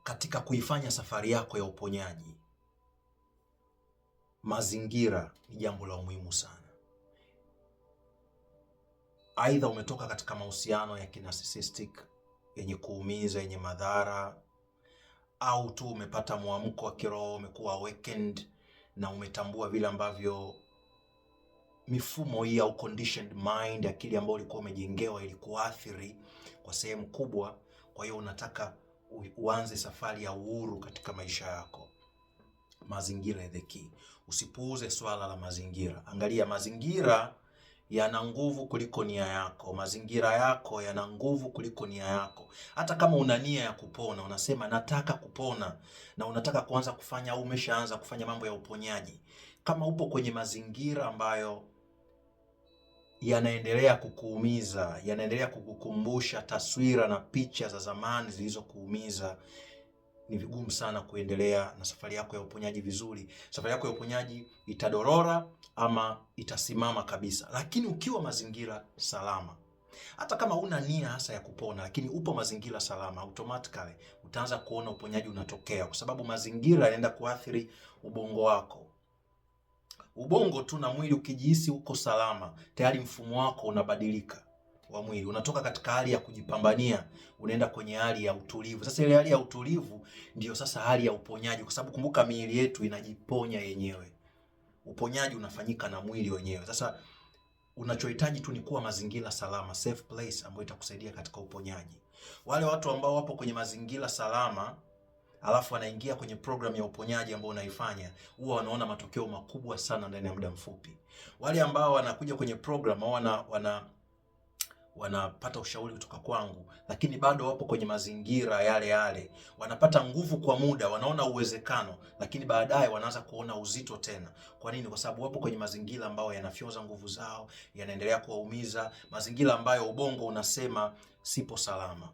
katika kuifanya safari yako ya uponyaji, mazingira ni jambo la umuhimu sana. Aidha umetoka katika mahusiano ya kinarcissistic yenye kuumiza, yenye madhara, au tu umepata mwamko wa kiroho, umekuwa awakened na umetambua vile ambavyo mifumo hii au conditioned mind, akili ambayo ulikuwa umejengewa ilikuathiri kwa sehemu kubwa. Kwa hiyo unataka uanze safari ya uhuru katika maisha yako. Mazingira is the key. Usipuuze swala la mazingira. Angalia, mazingira yana nguvu kuliko nia yako. Mazingira yako yana nguvu kuliko nia yako. Hata kama una nia ya kupona, unasema nataka kupona, na unataka kuanza kufanya au umeshaanza kufanya mambo ya uponyaji, kama upo kwenye mazingira ambayo yanaendelea kukuumiza, yanaendelea kukukumbusha taswira na picha za zamani zilizokuumiza, ni vigumu sana kuendelea na safari yako ya uponyaji vizuri. Safari yako ya uponyaji itadorora ama itasimama kabisa. Lakini ukiwa mazingira salama, hata kama una nia hasa ya kupona, lakini upo mazingira salama, automatically utaanza kuona uponyaji unatokea, kwa sababu mazingira yanaenda kuathiri ubongo wako. Ubongo tu na mwili ukijihisi uko salama, tayari mfumo wako unabadilika wa mwili. Unatoka katika hali ya kujipambania, unaenda kwenye hali ya utulivu. Sasa ile hali ya utulivu ndiyo sasa hali ya uponyaji, kwa sababu kumbuka, miili yetu inajiponya yenyewe. Uponyaji unafanyika na mwili wenyewe. Sasa unachohitaji tu ni kuwa mazingira salama, safe place, ambayo itakusaidia katika uponyaji. Wale watu ambao wapo kwenye mazingira salama alafu wanaingia kwenye program ya uponyaji ambao unaifanya, huwa wanaona matokeo makubwa sana ndani ya muda mfupi. Wale ambao wanakuja kwenye program au wanapata ushauri kutoka kwangu, lakini bado wapo kwenye mazingira yale yale, wanapata nguvu kwa muda, wanaona uwezekano, lakini baadaye wanaanza kuona uzito tena. Kwa nini? Kwa sababu wapo kwenye mazingira ambayo yanafyoza nguvu zao, yanaendelea kuwaumiza, mazingira ambayo ubongo unasema sipo salama.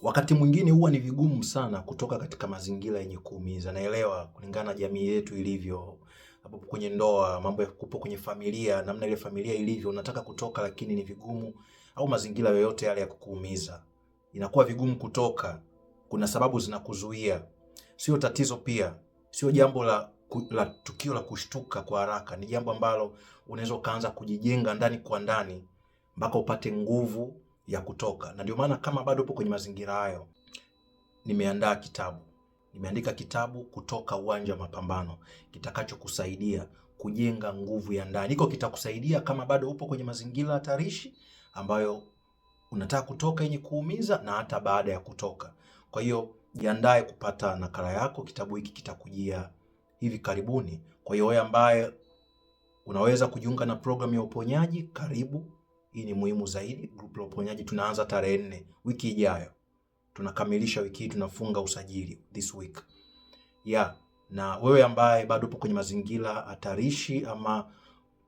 Wakati mwingine huwa ni vigumu sana kutoka katika mazingira yenye kuumiza. Naelewa kulingana na jamii yetu ilivyo, hapo kwenye ndoa, mambo ya kupo kwenye familia, namna ile familia ilivyo, unataka kutoka lakini ni vigumu, au mazingira yoyote yale ya kukuumiza, inakuwa vigumu kutoka. Kuna sababu zinakuzuia. Sio tatizo pia. Sio jambo la tukio la kushtuka kwa haraka. Ni jambo ambalo unaweza kaanza kujijenga ndani kwa ndani mpaka upate nguvu ya kutoka. Na ndio maana kama bado upo kwenye mazingira hayo, nimeandika kitabu Kutoka Uwanja wa Mapambano, kitakachokusaidia kujenga nguvu ya ndani. Hiko kitakusaidia kama bado upo kwenye mazingira hatarishi ambayo unataka kutoka, yenye kuumiza, na hata baada ya kutoka. Kwa hiyo jiandae kupata nakala yako. Kitabu hiki kitakujia hivi karibuni. Kwa hiyo wewe ambaye unaweza kujiunga na program ya uponyaji, karibu. Hii ni muhimu zaidi. Group la uponyaji tunaanza tarehe 4 wiki ijayo. Tunakamilisha wiki hii, tunafunga usajili this week. Na wewe ambaye bado upo kwenye mazingira hatarishi, ama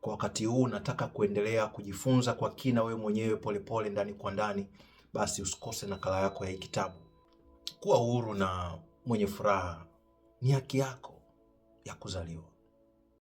kwa wakati huu unataka kuendelea kujifunza kwa kina wewe mwenyewe polepole, ndani kwa ndani, basi usikose nakala yako ya hii kitabu. Kuwa huru na mwenye furaha ni haki yako ya kuzaliwa.